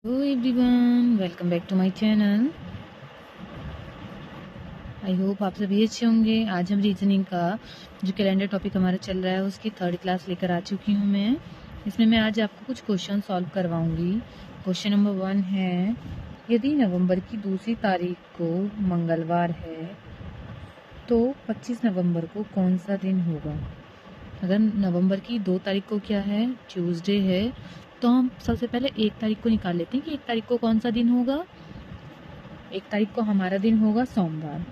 Hello everyone, welcome back to my channel. I hope आप सभी अच्छे होंगे। आज हम रीजनिंग का जो कैलेंडर टॉपिक हमारा चल रहा है उसकी थर्ड क्लास लेकर आ चुकी हूँ मैं। इसमें मैं आज आपको कुछ क्वेश्चन सॉल्व करवाऊंगी। क्वेश्चन नंबर 1 है, यदि नवंबर की दूसरी तारीख को मंगलवार है तो 25 नवंबर को कौन सा दिन होगा। अगर नवंबर की 2 तारीख को क्या है, ट्यूसडे है, तो हम सबसे पहले 1 तारीख को निकाल लेते हैं कि 1 तारीख को कौन सा दिन होगा। 1 तारीख को हमारा दिन होगा सोमवार।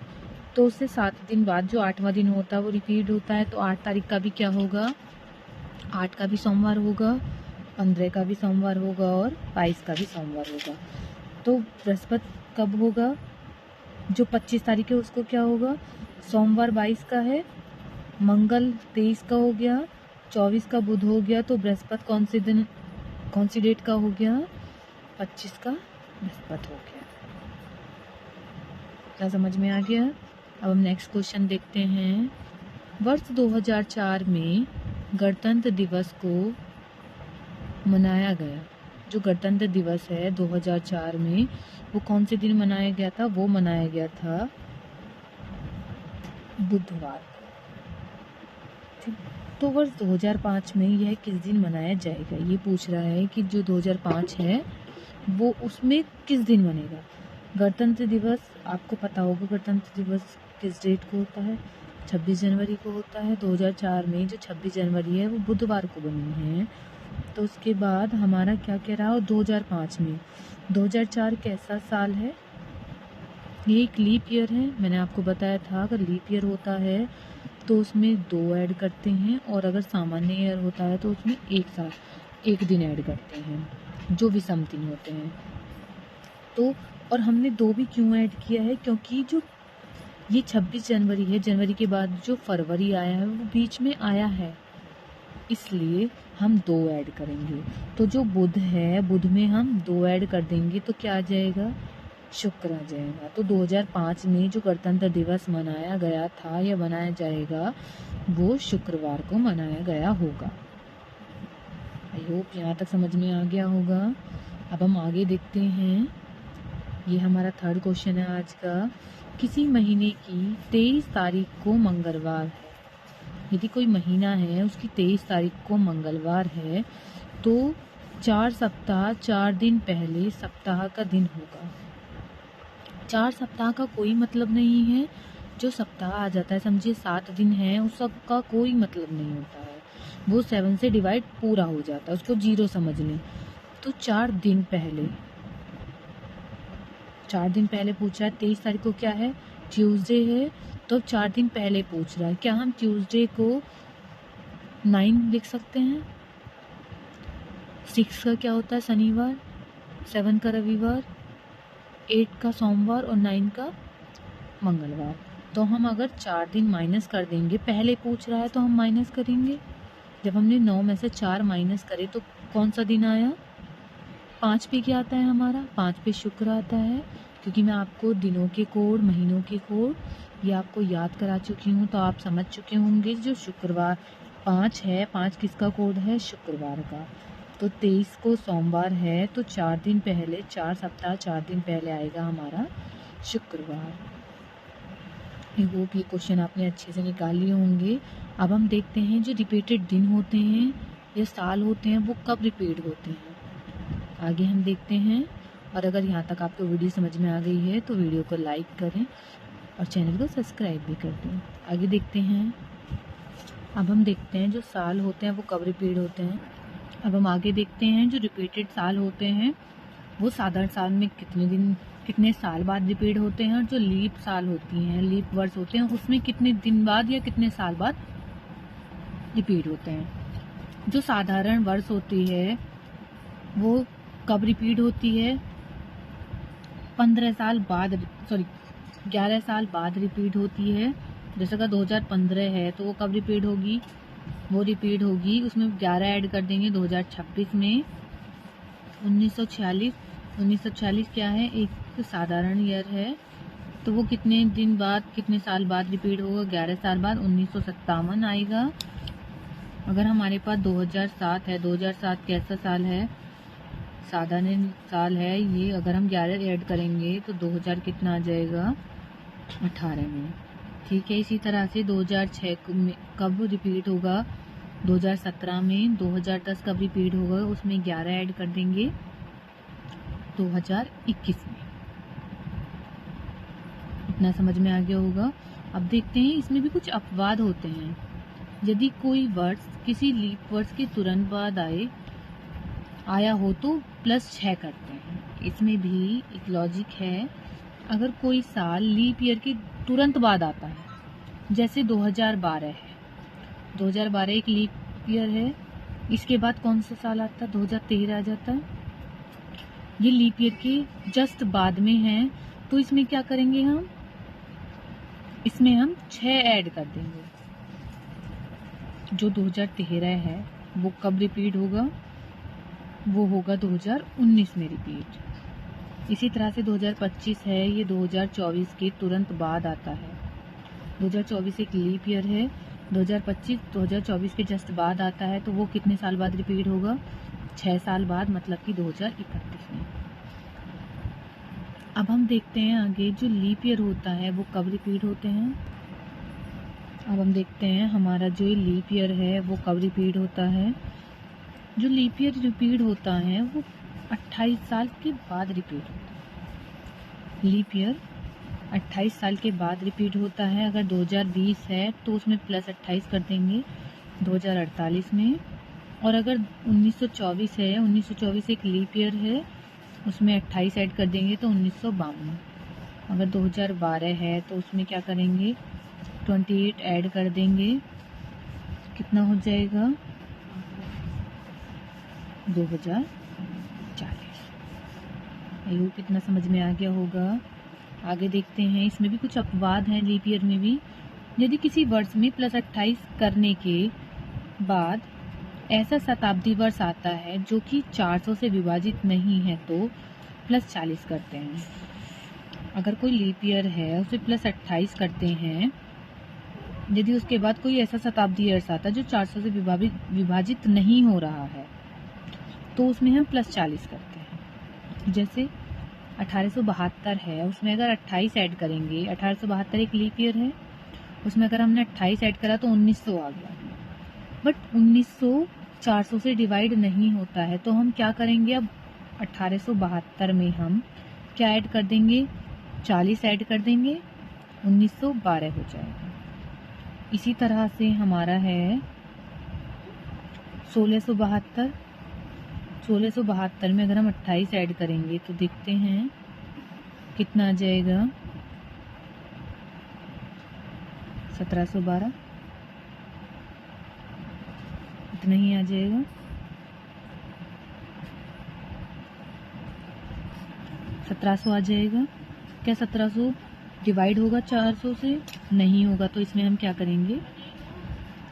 तो उससे 7 दिन बाद जो 8वां दिन होता है वो रिपीट होता है, तो 8 तारीख का भी क्या होगा, 8 का भी सोमवार होगा, 15 का भी सोमवार होगा और 22 का भी सोमवार होगा। तो बृहस्पति कब होगा, जो 25 तारीख है उसको क्या होगा, सोमवार 22 का है, मंगल 23 का हो गया, 24 का बुध हो गया, तो बृहस्पति कौन सी डेट का हो गया, 25 का बृहस्पति हो गया। क्या समझ में आ गया। अब हम नेक्स्ट क्वेश्चन देखते हैं। वर्ष 2004 में गणतंत्र दिवस को मनाया गया। जो गणतंत्र दिवस है 2004 में वो कौन से दिन मनाया गया था, वो मनाया गया था बुधवार को। ठीक, तो वर्ष 2005 में यह किस दिन मनाया जाएगा, ये पूछ रहा है कि जो 2005 है वो उसमें किस दिन बनेगा। गणतंत्र दिवस आपको पता होगा, गणतंत्र दिवस किस डेट को होता है, 26 जनवरी को होता है। 2004 में जो 26 जनवरी है वो बुधवार को बनी है। तो उसके बाद हमारा क्या कह रहा है, 2005 में 2004 कैसा साल है, ये एक लीप ईयर है। मैंने आपको बताया था अगर लीप ईयर होता है तो उसमें 2 ऐड करते हैं, और अगर सामान्य ईयर होता है तो उसमें एक दिन ऐड करते हैं जो विषम दिन होते हैं। तो और हमने 2 भी क्यों ऐड किया है, क्योंकि जो ये 26 जनवरी है, जनवरी के बाद जो फरवरी आया है वो बीच में आया है, इसलिए हम 2 ऐड करेंगे। तो जो बुध है, बुध में हम 2 ऐड कर देंगे तो क्या आ जाएगा, शुक्र आ जाएगा। तो 2005 में जो गणतंत्र दिवस मनाया गया था या मनाया जाएगा वो शुक्रवार को मनाया गया होगा। आई होप यहाँ तक समझ में आ गया होगा। अब हम आगे देखते हैं। ये हमारा थर्ड क्वेश्चन है आज का। किसी महीने की 23 तारीख को मंगलवार है। यदि कोई महीना है उसकी 23 तारीख को मंगलवार है तो 4 सप्ताह 4 दिन पहले सप्ताह का दिन होगा। 4 सप्ताह का कोई मतलब नहीं है। जो सप्ताह आ जाता है, समझिए 7 दिन है, उस सब का कोई मतलब नहीं होता है। वो 7 से डिवाइड पूरा हो जाता है, उसको 0 समझ लें। तो 4 दिन पहले, 4 दिन पहले पूछ रहा है। 23 तारीख को क्या है, ट्यूसडे है, तो 4 दिन पहले पूछ रहा है। क्या हम ट्यूसडे को 9 लिख सकते हैं। 6 का क्या होता है, शनिवार, 7 का रविवार, 8 का सोमवार और 9 का मंगलवार। तो हम अगर 4 दिन माइनस कर देंगे, पहले पूछ रहा है तो हम माइनस करेंगे। जब हमने 9 में से 4 माइनस करे तो कौन सा दिन आया, 5 पे क्या आता है हमारा, 5 पे शुक्र आता है। क्योंकि मैं आपको दिनों के कोड, महीनों के कोड ये आपको याद करा चुकी हूँ, तो आप समझ चुके होंगे। जो शुक्रवार 5 है, 5 किसका कोड है, शुक्रवार का। तो 23 को सोमवार है, तो 4 दिन पहले, 4 सप्ताह 4 दिन पहले आएगा हमारा शुक्रवार। आई होप ये क्वेश्चन आपने अच्छे से निकाल लिए होंगे। अब हम देखते हैं जो रिपीटेड दिन होते हैं या साल होते हैं वो कब रिपीट होते हैं, आगे हम देखते हैं। और अगर यहाँ तक आपको वीडियो समझ में आ गई है तो वीडियो को लाइक करें और चैनल को सब्सक्राइब भी कर दें। आगे देखते हैं। अब हम देखते हैं जो साल होते हैं वो कब रिपीट होते हैं। अब हम आगे देखते हैं जो रिपीटेड साल होते हैं वो साधारण साल में कितने साल बाद रिपीट होते हैं, और जो लीप साल होती हैं, लीप वर्ष होते हैं, उसमें कितने दिन बाद या कितने साल बाद रिपीट होते हैं। जो साधारण वर्ष होती है वो कब रिपीट होती है, 15 साल बाद, 11 साल बाद रिपीट होती है। जैसे अगर 2015 है तो वो कब रिपीट होगी, वो रिपीट होगी, उसमें 11 ऐड कर देंगे 2026 में। 1946 क्या है, एक साधारण ईयर है, तो वो कितने दिन बाद, कितने साल बाद रिपीट होगा, 11 साल बाद, 1957 आएगा। अगर हमारे पास 2007 है, 2007 कैसा साल है, साधारण साल है ये, अगर हम 11 ऐड करेंगे तो 2000 कितना आ जाएगा 18 में। ठीक है, इसी तरह से 2006 कब रिपीट होगा 2017 में, 2010 कब रिपीट होगा उसमें 11 ऐड कर देंगे 2021 में। इतना समझ में आ गया होगा। अब देखते हैं इसमें भी कुछ अपवाद होते हैं। यदि कोई वर्ष किसी लीप वर्ष के तुरंत बाद आया हो तो +6 करते हैं। इसमें भी एक लॉजिक है। अगर कोई साल लीप ईयर के तुरंत बाद आता है, जैसे 2012 है, 2012 एक लीप ईयर है, इसके बाद कौन सा साल आता है 2013 आ जाता है, ये लीप ईयर के जस्ट बाद में है, तो इसमें क्या करेंगे हम, इसमें हम 6 ऐड कर देंगे। जो 2013 है वो कब रिपीट होगा, वो होगा 2019 में रिपीट। इसी तरह से 2025 है, ये 2024 के तुरंत बाद आता है। 2024 एक लीप ईयर है, 2025 2024 के जस्ट बाद आता है, तो वो कितने साल बाद रिपीट होगा 6 साल बाद, मतलब कि 2031 में। अब हम देखते हैं आगे जो लीप ईयर होता है वो कब रिपीट होते हैं। अब हम देखते हैं हमारा जो लीप ईयर है वो कब रिपीट होता है। जो लीप ईयर रिपीट होता है वो 28 साल के बाद रिपीट होता है। लीप ईयर 28 साल के बाद रिपीट होता है। अगर 2020 है तो उसमें +28 कर देंगे 2048 में। और अगर 1924 है, 1924 एक लीप ईयर है, उसमें 28 ऐड कर देंगे तो 1952। अगर 2012 है तो उसमें क्या करेंगे 28 ऐड कर देंगे, कितना हो जाएगा 2040। आई होप कितना समझ में आ गया होगा। आगे देखते हैं, इसमें भी कुछ अपवाद हैं लीप ईयर में भी। यदि किसी वर्ष में +28 करने के बाद ऐसा शताब्दी वर्ष आता है जो कि 400 से विभाजित नहीं है तो +40 करते हैं। अगर कोई लीप ईयर है उसे +28 करते हैं, यदि उसके बाद कोई ऐसा शताब्दी ईयर्स आता है जो 400 से विभाजित नहीं हो रहा है तो उसमें हम +40 करते हैं। जैसे 1872 है, उसमें अगर 28 ऐड करेंगे, 1872 एक लीप ईयर है, उसमें अगर हमने 28 ऐड करा तो 1900 आ गया। बट 1900 400 से डिवाइड नहीं होता है, तो हम क्या करेंगे, अब 1872 में हम क्या ऐड कर देंगे 40 ऐड कर देंगे, 1912 हो जाएगा। इसी तरह से हमारा है 1672। 1672 में अगर हम 28 ऐड करेंगे तो देखते हैं कितना आ जाएगा 1712, इतना ही आ जाएगा। 1700 आ जाएगा। क्या 1700 डिवाइड होगा 400 से? नहीं होगा, तो इसमें हम क्या करेंगे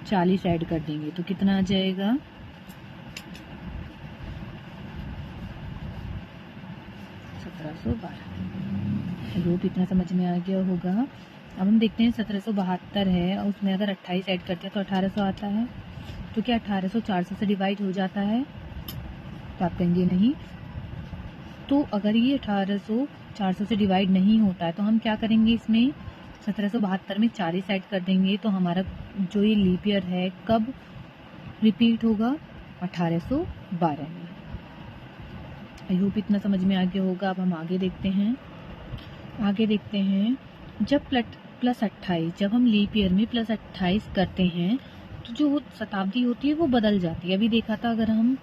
40 ऐड कर देंगे, तो कितना आ जाएगा 1712। होप इतना समझ में आ गया होगा। अब हम देखते हैं 1772 है और उसमें अगर 28 ऐड करते हैं तो 1800 आता है। तो क्या 1800 400 से डिवाइड हो जाता है? तो आप कहेंगे नहीं। तो अगर ये 1800 400 से डिवाइड नहीं होता है तो हम क्या करेंगे, इसमें 1772 में 40 ऐड कर देंगे, तो हमारा जो ये लीप ईयर है कब रिपीट होगा 1812 में। आई होप इतना समझ में आ गया होगा। अब हम आगे देखते हैं। जब +28, जब हम लीप ईयर में +28 करते हैं तो जो शताब्दी होती है वो बदल जाती है। अभी देखा था अगर हम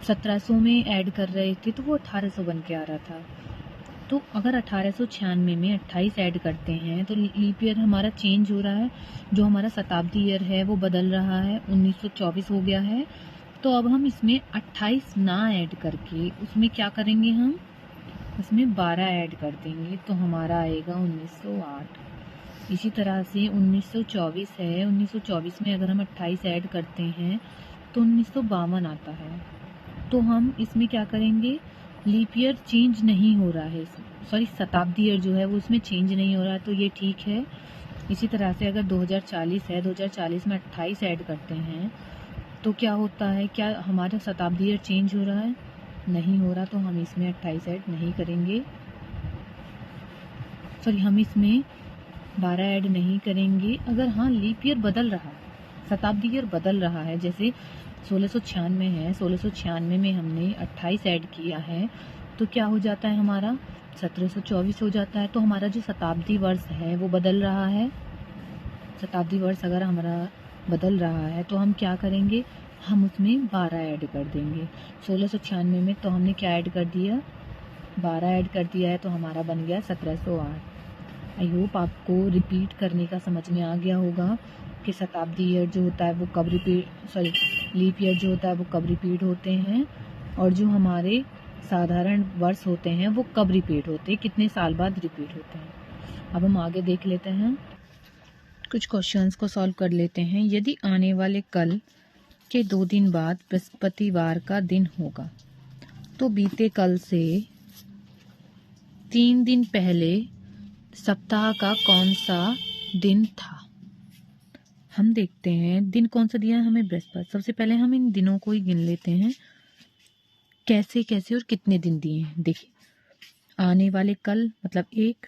1700 में ऐड कर रहे थे तो वो 1800 बन के आ रहा था। तो अगर 1896 में 28 ऐड करते हैं तो लीप ईयर हमारा चेंज हो रहा है, जो हमारा शताब्दी ईयर है वो बदल रहा है, 1924 हो गया है। तो अब हम इसमें 28 ना ऐड करके उसमें क्या करेंगे, हम उसमें 12 ऐड कर देंगे, तो हमारा आएगा 1908। इसी तरह से 1924 है, 1924 में अगर हम 28 ऐड करते हैं तो 1952 आता है। तो हम इसमें क्या करेंगे, लीप ईयर चेंज नहीं हो रहा है, सॉरी शताब्दी ईयर जो है वो इसमें चेंज नहीं हो रहा है, तो ये ठीक है। इसी तरह से अगर 2040 है, 2040 में 28 ऐड करते हैं तो क्या होता है, क्या हमारा शताब्दी ईयर चेंज हो रहा है? नहीं हो रहा तो हम इसमें 28 ऐड नहीं करेंगे, सॉरी हम इसमें 12 ऐड नहीं करेंगे। अगर हाँ लीप ईयर बदल रहा है, शताब्दी ईयर बदल रहा है, जैसे 1696 है, 1696 में हमने 28 ऐड किया है तो क्या हो जाता है हमारा 1724 हो जाता है। तो हमारा जो शताब्दी वर्ष है वो बदल रहा है। शताब्दी वर्ष अगर हमारा बदल रहा है तो हम क्या करेंगे, हम उसमें 12 ऐड कर देंगे। 1696 में तो हमने क्या ऐड कर दिया, 12 ऐड कर दिया है तो हमारा बन गया 1708। आई होप आपको रिपीट करने का समझ में आ गया होगा कि शताब्दी ईयर जो होता है वो कब लीप ईयर जो होता है वो कब रिपीट होते हैं, और जो हमारे साधारण वर्ष होते हैं वो कब रिपीट होते हैं, कितने साल बाद रिपीट होते हैं। अब हम आगे देख लेते हैं, कुछ क्वेश्चंस को सॉल्व कर लेते हैं। यदि आने वाले कल के 2 दिन बाद बृहस्पतिवार का दिन होगा तो बीते कल से 3 दिन पहले सप्ताह का कौन सा दिन था। हम देखते हैं दिन कौन सा दिया है हमें, बृहस्पति। सबसे पहले हम इन दिनों को ही गिन लेते हैं, कैसे कैसे और कितने दिन दिए हैं। देखिए आने वाले कल मतलब 1,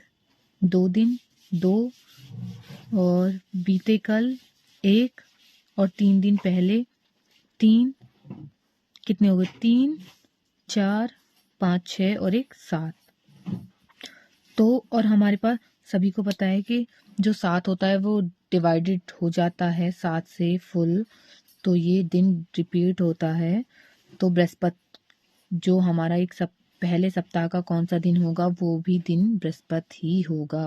2 दिन 2, और बीते कल 1, और 3 दिन पहले 3, कितने हो गए 3, 4, 5, 6 और 1 7। तो और हमारे पास सभी को पता है कि जो 7 होता है वो डिवाइडेड हो जाता है 7 से फुल, तो ये दिन रिपीट होता है। तो बृहस्पति जो हमारा पहले सप्ताह का कौन सा दिन होगा वो भी दिन बृहस्पति ही होगा।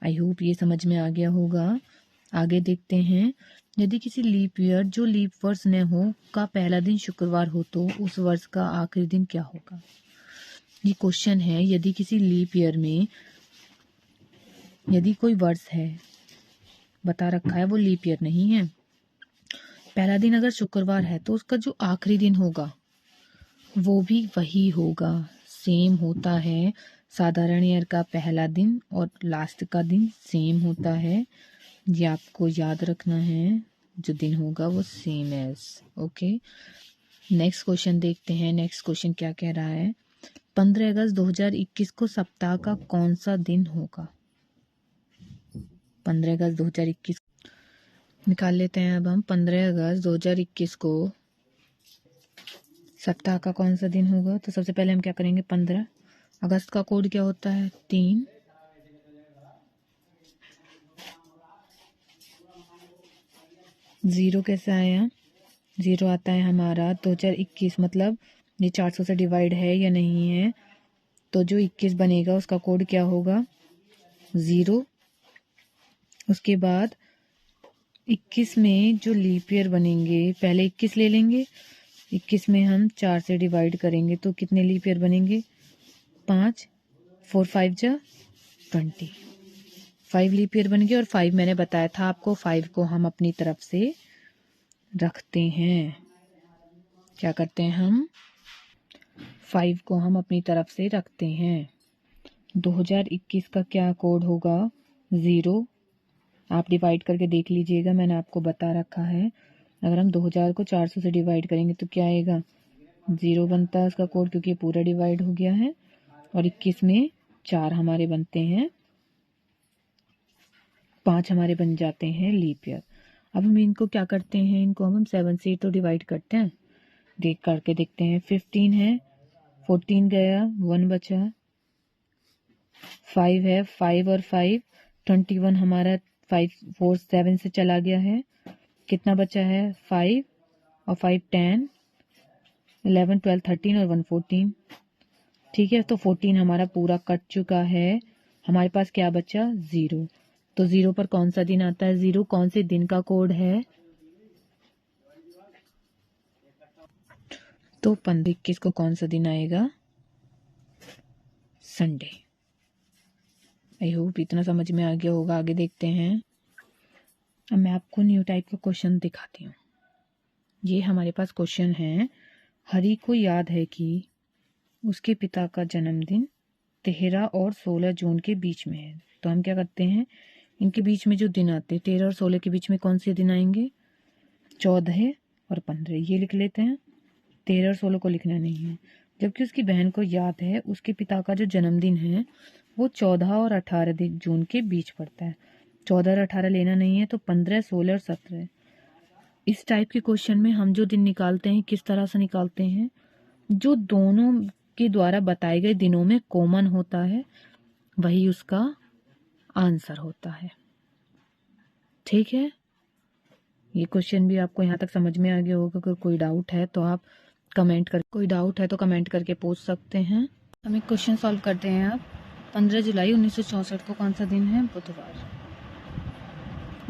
आई होप ये समझ में आ गया होगा। आगे देखते हैं, यदि किसी लीप ईयर जो लीप वर्ष न हो का पहला दिन शुक्रवार हो तो उस वर्ष का आखिरी दिन क्या होगा। ये क्वेश्चन है, यदि किसी लीप ईयर में यदि कोई वर्ष है बता रखा है वो लीप ईयर नहीं है, पहला दिन अगर शुक्रवार है तो उसका जो आखिरी दिन होगा वो भी वही होगा, सेम होता है। साधारण ईयर का पहला दिन और लास्ट का दिन सेम होता है, ये आपको याद रखना है, जो दिन होगा वो same as. Okay, next question देखते हैं। नेक्स्ट क्वेश्चन क्या कह रहा है, 15 अगस्त 2021 को सप्ताह का कौन सा दिन होगा। 15 अगस्त 2021 निकाल लेते हैं। अब हम 15 अगस्त 2021 को सप्ताह का कौन सा दिन होगा। तो सबसे पहले हम क्या करेंगे, 15 अगस्त का कोड क्या होता है 3, 0 कैसे आया, 0 आता है हमारा 2021, मतलब ये 400 से डिवाइड है या नहीं है, तो जो 21 बनेगा उसका कोड क्या होगा 0। उसके बाद 21 में जो लीप ईयर बनेंगे, पहले 21 ले लेंगे, 21 में हम 4 से डिवाइड करेंगे तो कितने लीप ईयर बनेंगे 5, 4 5 जा 20, 5 लीप ईयर बन गए। और 5 मैंने बताया था आपको, 5 को हम अपनी तरफ से रखते हैं। क्या करते हैं हम 5 को हम अपनी तरफ से रखते हैं। 2021 का क्या कोड होगा 0, आप डिवाइड करके देख लीजिएगा, मैंने आपको बता रखा है। अगर हम 2000 को 400 से डिवाइड करेंगे तो क्या आएगा 0 बनता है उसका कोड, क्योंकि पूरा डिवाइड हो गया है। और 21 में 4 हमारे बनते हैं, 5 हमारे बन जाते हैं लीप ईयर। अब हम इनको क्या करते हैं, इनको हम 7 से तो डिवाइड करते हैं, देख करके देखते हैं। 15 है, 14 गया, 1 बचा, 5 है, 5 और 5 21 हमारा 5 4 7 से चला गया है, कितना बचा है 5 और 5 10 11 12 13 और 1 14। ठीक है, तो 14 हमारा पूरा कट चुका है, हमारे पास क्या बचा 0। तो 0 पर कौन सा दिन आता है, 0 कौन से दिन का कोड है, तो 15-21 को कौन सा दिन आएगा संडे। आई होप इतना समझ में आ गया होगा। आगे देखते हैं, अब मैं आपको न्यू टाइप का क्वेश्चन दिखाती हूँ। ये हमारे पास क्वेश्चन है, हरि को याद है कि उसके पिता का जन्मदिन 13 और 16 जून के बीच में है। तो हम क्या करते हैं, इनके बीच में जो दिन आते हैं 13 और 16 के बीच में कौन से दिन आएंगे 14 और 15, ये लिख लेते हैं। 13 और 16 को लिखना नहीं है। जबकि उसकी बहन को याद है उसके पिता का जो जन्मदिन है वो 14 और 18 जून के बीच पड़ता है। 14 और 18 लेना नहीं है तो 15, 16 और 17। इस टाइप के क्वेश्चन में हम जो दिन निकालते हैं किस तरह से निकालते हैं, जो दोनों के द्वारा बताए गए दिनों में कॉमन होता है वही उसका आंसर होता है। ठीक है, ये क्वेश्चन भी आपको यहाँ तक समझ में आ गया होगा। अगर कोई डाउट है तो आप कमेंट करके पूछ सकते हैं। हम एक क्वेश्चन सॉल्व करते हैं। आप 15 जुलाई 1964 को कौन सा दिन है? बुधवार।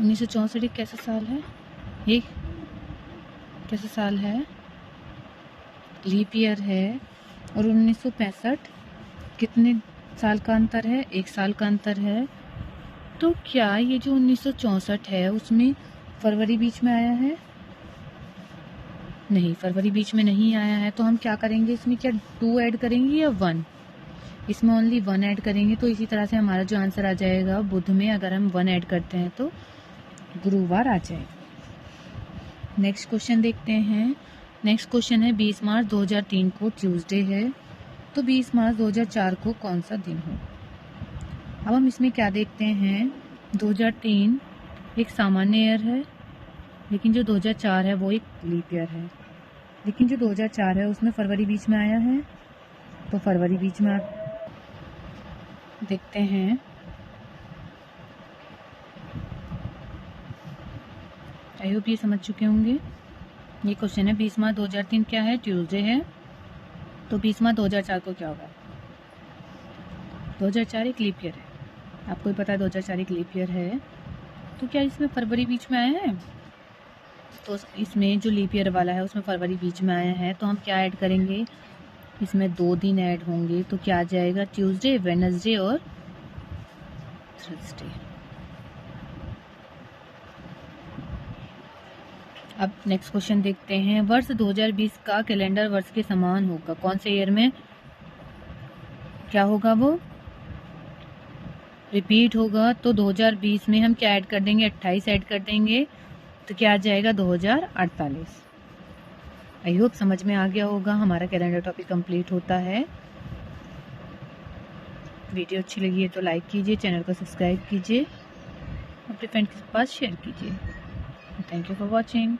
1964 एक कैसा साल है? ये कैसा साल है? लीप ईयर है। और 1965 कितने साल का अंतर है? 1 साल का अंतर है। तो क्या ये जो 1964 है उसमें फरवरी बीच में आया है? नहीं, फरवरी बीच में नहीं आया है। तो हम क्या करेंगे इसमें? क्या 2 ऐड करेंगे या 1? इसमें ओनली 1 ऐड करेंगे। तो इसी तरह से हमारा जो आंसर आ जाएगा बुध में अगर हम 1 ऐड करते हैं तो गुरुवार आ जाएगा। नेक्स्ट क्वेश्चन देखते हैं। नेक्स्ट क्वेश्चन है 20 मार्च 2003 को ट्यूसडे है, तो 20 मार्च 2004 को कौन सा दिन हो? अब हम इसमें क्या देखते हैं, 2003 एक सामान्य ईयर है, लेकिन जो 2004 है वो एक लीप ईयर है। लेकिन जो 2004 है उसमें फरवरी बीच में आया है, तो फरवरी बीच में देखते हैं। आई होप ये समझ चुके होंगे। ये क्वेश्चन है 20 मार्च 2003 क्या है? ट्यूसडे है। तो 20 मार्च 2004 को क्या होगा? 2004 एक लीप ईयर है, आपको ही पता है 2004 एक लीप ईयर है। तो क्या इसमें फरवरी बीच में आया है? तो इसमें जो लीप ईयर वाला है उसमें फरवरी बीच में आया है, तो हम क्या ऐड करेंगे? इसमें 2 दिन ऐड होंगे, तो क्या आ जाएगा? ट्यूसडे, वेडनेसडे और थर्सडे। अब नेक्स्ट क्वेश्चन देखते हैं। वर्ष 2020 का कैलेंडर वर्ष के समान होगा, कौन से ईयर में क्या होगा? वो रिपीट होगा। तो 2020 में हम क्या ऐड कर देंगे? 28 ऐड कर देंगे, तो क्या आ जाएगा? 2048। आई होप समझ में आ गया होगा। हमारा कैलेंडर टॉपिक कंप्लीट होता है। वीडियो अच्छी लगी है तो लाइक कीजिए, चैनल को सब्सक्राइब कीजिए, अपने फ्रेंड के पास शेयर कीजिए। Thank you for watching.